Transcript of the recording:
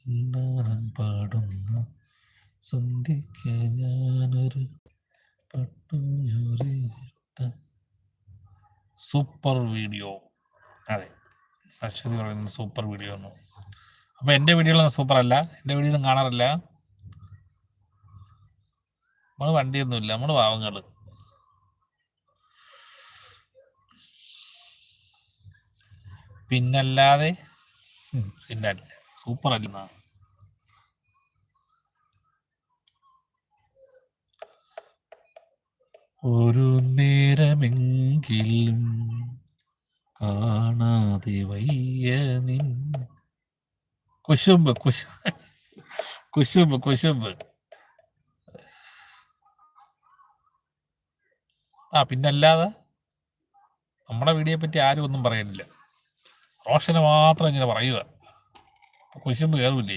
നാദം പാടുന്ന സന്ധ്യയ്ക്ക് ഞാനൊരു പട്ടുഞ്ഞൂറിട്ട സൂപ്പർ വീഡിയോ. അതെ, അശ്വതി പറയുന്നത് സൂപ്പർ വീഡിയോ ഒന്നും. അപ്പോൾ എൻ്റെ വീഡിയോകളൊന്നും സൂപ്പർ അല്ല, എൻ്റെ വീഡിയോ ഒന്നും കാണാറില്ല. നമ്മൾ വണ്ടിയൊന്നുമില്ല, നമ്മൾ പാവങ്ങൾ. പിന്നല്ലാതെ പിന്നെ സൂപ്പർ അല്ല. ഒരു നേരമെങ്കിലും കാണാതെ വയ്യ നിൻ കുശുമ്പ് കുശുമ്പ് കുശുമ്പ്. പിന്നല്ലാതെ നമ്മുടെ വീഡിയോയെ പറ്റി ആരും ഒന്നും പറയാനില്ല. റോഷന് മാത്രം ഇങ്ങനെ പറയുക. കുശുമ്പ് കയറൂലേ?